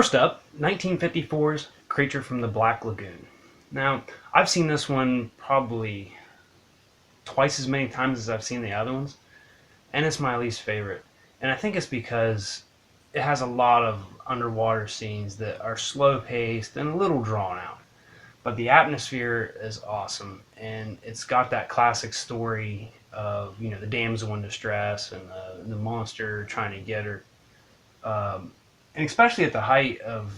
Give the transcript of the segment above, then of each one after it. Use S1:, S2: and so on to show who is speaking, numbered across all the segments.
S1: First up, 1954's Creature from the Black Lagoon. Now, I've seen this one probably twice as many times as I've seen the other ones, and it's my least favorite. And I think it's because it has a lot of underwater scenes that are slow paced and a little drawn out. But the atmosphere is awesome, and it's got that classic story of the damsel in distress and the monster trying to get her. And especially at the height of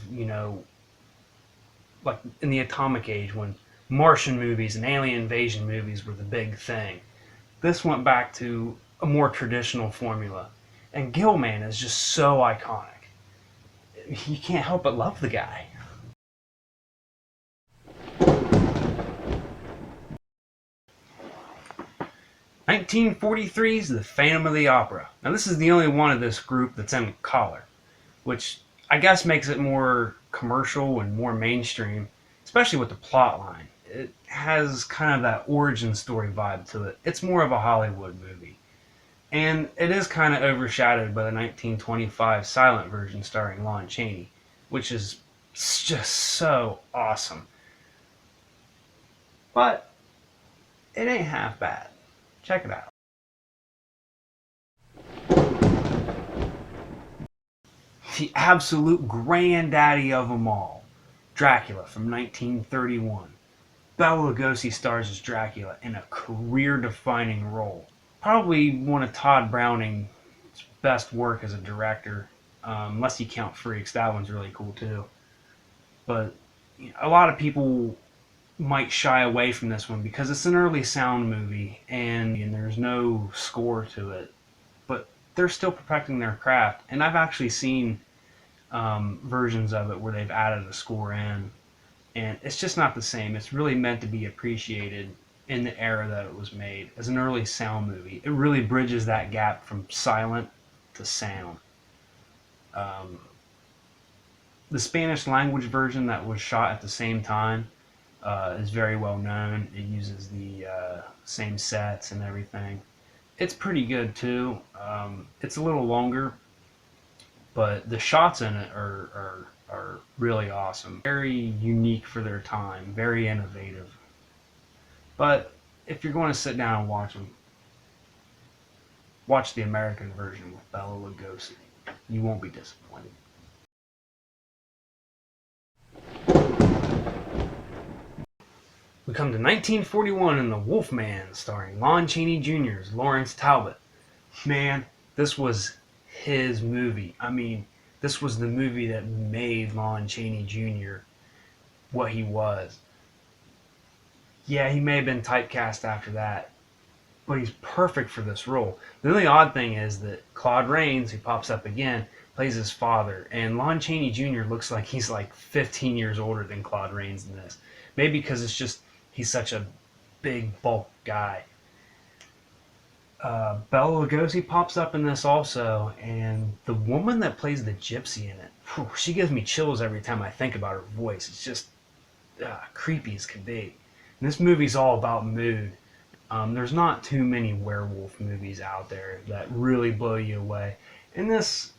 S1: like in the atomic age when Martian movies and alien invasion movies were the big thing. This went back to a more traditional formula, and Gilman is just so iconic. You can't help but love the guy. 1943's The Phantom of the Opera. Now this is the only one of this group that's in color, which I guess makes it more commercial and more mainstream, especially with the plot line. It has kind of that origin story vibe to it. It's more of a Hollywood movie. And it is kind of overshadowed by the 1925 silent version starring Lon Chaney, which is just so awesome. But it ain't half bad. Check it out. The absolute granddaddy of them all, Dracula from 1931. Bela Lugosi stars as Dracula in a career-defining role. Probably one of Todd Browning's best work as a director, unless you count Freaks. That one's really cool too. But a lot of people might shy away from this one because it's an early sound movie and there's no score to it. But they're still perfecting their craft, and I've actually seen versions of it where they've added a score in, and it's just not the same. It's really meant to be appreciated in the era that it was made as an early sound movie. It really bridges that gap from silent to sound. The Spanish language version that was shot at the same time is very well known. It uses the same sets and everything. It's pretty good too. It's a little longer, but the shots in it are really awesome. Very unique for their time. Very innovative. But if you're going to sit down and watch them, watch the American version with Bela Lugosi. You won't be disappointed. We come to 1941 in The Wolfman, starring Lon Chaney Jr. as Lawrence Talbot. Man, this was his movie. I mean, this was the movie that made Lon Chaney Jr. what he was. Yeah, he may have been typecast after that, but he's perfect for this role. The only odd thing is that Claude Rains, who pops up again, plays his father, and Lon Chaney Jr. looks like he's like 15 years older than Claude Rains in this. Maybe because it's just he's such a big bulk guy. Bela Lugosi pops up in this also, and the woman that plays the gypsy in it, she gives me chills every time I think about her voice. It's just creepy as can be. And this movie's all about mood. There's not too many werewolf movies out there that really blow you away. And this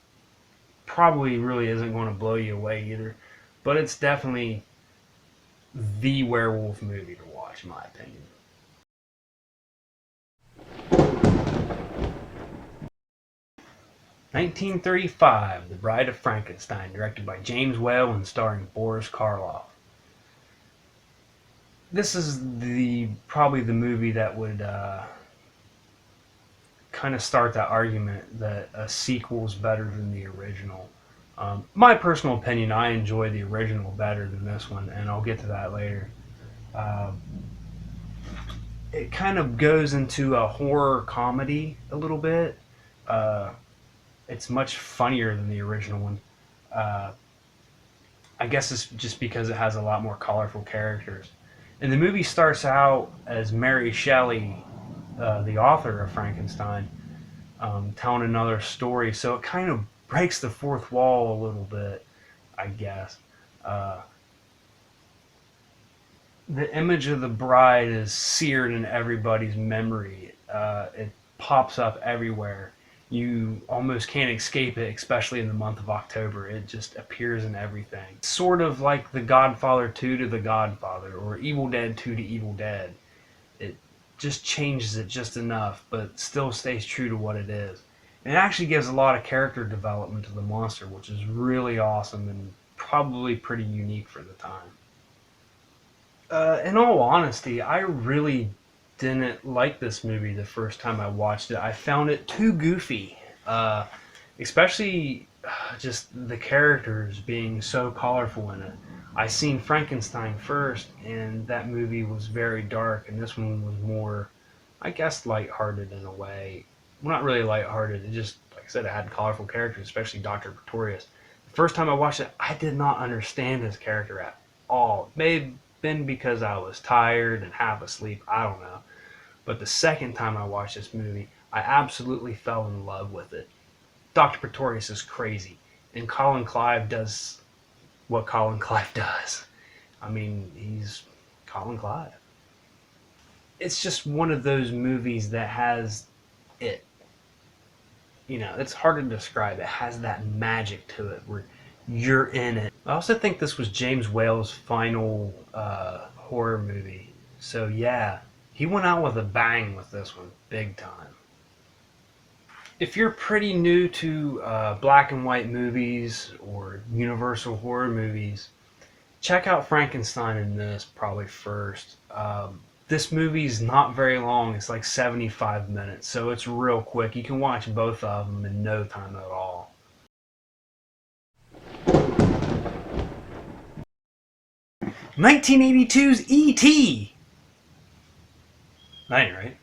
S1: probably really isn't going to blow you away either. But it's definitely the werewolf movie to watch, in my opinion. "1935, The Bride of Frankenstein", directed by James Whale and starring Boris Karloff. This is probably the movie that would kind of start that argument that a sequel is better than the original. My personal opinion, I enjoy the original better than this one, and I'll get to that later. It kind of goes into a horror comedy a little bit. It's much funnier than the original one. I guess it's just because it has a lot more colorful characters. And the movie starts out as Mary Shelley, the author of Frankenstein, telling another story. So it kind of breaks the fourth wall a little bit, I guess. The image of the bride is seared in everybody's memory. It pops up everywhere. You almost can't escape it, especially in the month of October. It just appears in everything. It's sort of like The Godfather 2 to The Godfather, or Evil Dead 2 to Evil Dead. It just changes it just enough, but still stays true to what it is. And it actually gives a lot of character development to the monster, which is really awesome and probably pretty unique for the time. In all honesty, I really didn't like this movie the first time I watched it. I found it too goofy, especially just the characters being so colorful in it. I seen Frankenstein first, and that movie was very dark, and this one was more, I guess, lighthearted in a way. Well, not really lighthearted. It just, like I said, it had colorful characters, especially Dr. Pretorius. The first time I watched it, I did not understand his character at all. It may have been because I was tired and half asleep. I don't know. But the second time I watched this movie, I absolutely fell in love with it. Dr. Pretorius is crazy, and Colin Clive does what Colin Clive does. I mean, he's Colin Clive. It's just one of those movies that has it. You know, it's hard to describe. It has that magic to it where you're in it. I also think this was James Whale's final horror movie. So yeah, he went out with a bang with this one, big time. If you're pretty new to black and white movies or Universal horror movies, check out Frankenstein in this probably first. This movie's not very long. It's like 75 minutes, so it's real quick. You can watch both of them in no time at all. 1982's E.T. That ain't right.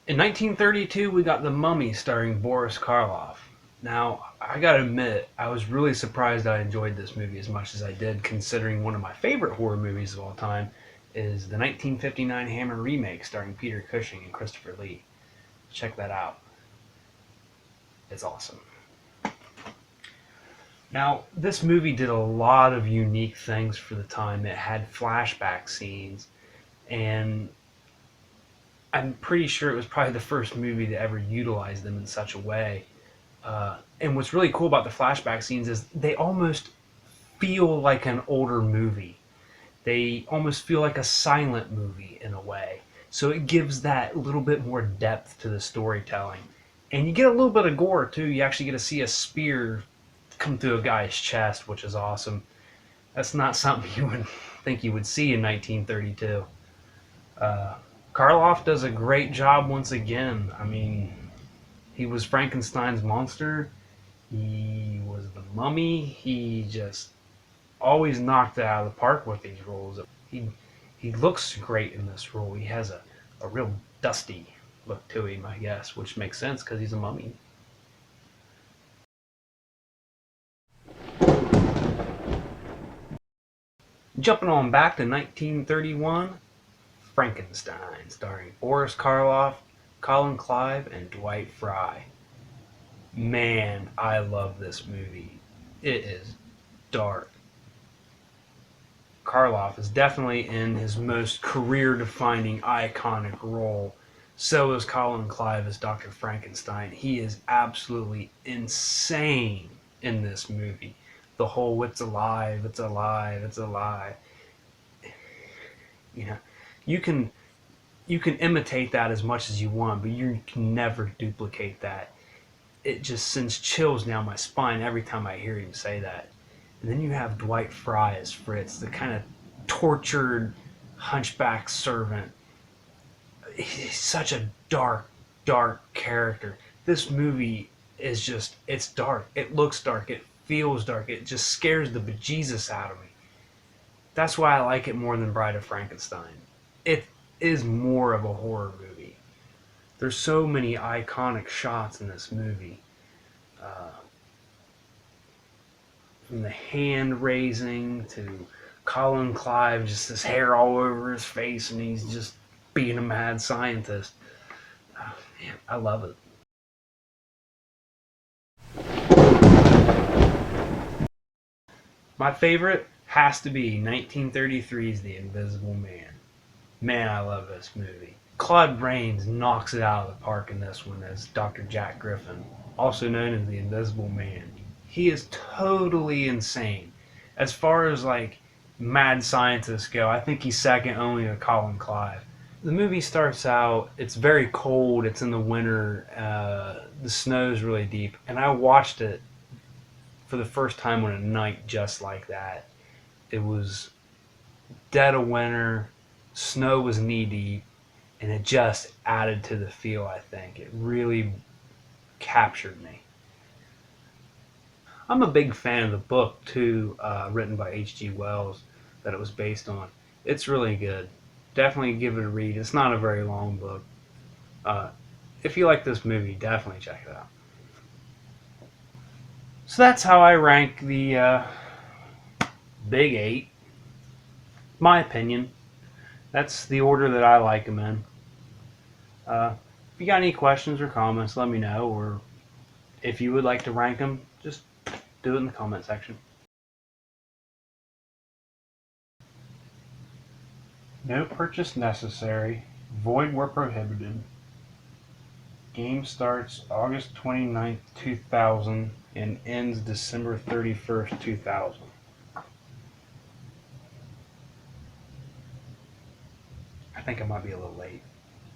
S1: In 1932, we got The Mummy starring Boris Karloff. Now, I gotta admit, I was really surprised I enjoyed this movie as much as I did, considering one of my favorite horror movies of all time is the 1959 Hammer remake starring Peter Cushing and Christopher Lee. Check that out. It's awesome. Now, this movie did a lot of unique things for the time. It had flashback scenes, and I'm pretty sure it was probably the first movie to ever utilize them in such a way. And what's really cool about the flashback scenes is they almost feel like an older movie. They almost feel like a silent movie in a way. So it gives that little bit more depth to the storytelling. And you get a little bit of gore too. You actually get to see a spear come through a guy's chest, which is awesome. That's not something you would think you would see in 1932. Karloff does a great job once again. I mean, he was Frankenstein's monster. He was the mummy. He just always knocked it out of the park with these roles. He looks great in this role. He has a real dusty look to him, I guess, which makes sense because he's a mummy. Jumping on back to 1931, Frankenstein, starring Boris Karloff, Colin Clive, and Dwight Frye. Man, I love this movie. It is dark. Karloff is definitely in his most career-defining, iconic role. So is Colin Clive as Dr. Frankenstein. He is absolutely insane in this movie. The whole "it's alive, it's alive, it's alive." You know, you can imitate that as much as you want, but you can never duplicate that. It just sends chills down my spine every time I hear him say that. And then you have Dwight Frye as Fritz, the kind of tortured hunchback servant. He's such a dark, dark character. This movie is just, it's dark. It looks dark. It feels dark. It just scares the bejesus out of me. That's why I like it more than Bride of Frankenstein. It is more of a horror movie. There's so many iconic shots in this movie. From the hand raising to Colin Clive, just his hair all over his face, and he's just being a mad scientist. Man, I love it. My favorite has to be 1933's The Invisible Man. Man, I love this movie. Claude Rains knocks it out of the park in this one as Dr. Jack Griffin, also known as the Invisible Man. He is totally insane. As far as like mad scientists go, I think he's second only to Colin Clive. The movie starts out, it's very cold, it's in the winter, the snow's really deep, and I watched it for the first time on a night just like that. It was dead of winter, snow was knee deep, and it just added to the feel, I think. It really captured me. I'm a big fan of the book, too, written by H.G. Wells, that it was based on. It's really good. Definitely give it a read. It's not a very long book. Uh, if you like this movie, definitely check it out. So that's how I rank the Big Eight. My opinion. That's the order that I like them in. If you got any questions or comments, let me know. Or if you would like to rank them, just do it in the comment section. No purchase necessary. Void where prohibited. Game starts August 29th, 2000 and ends December 31st, 2000. I think I might be a little late.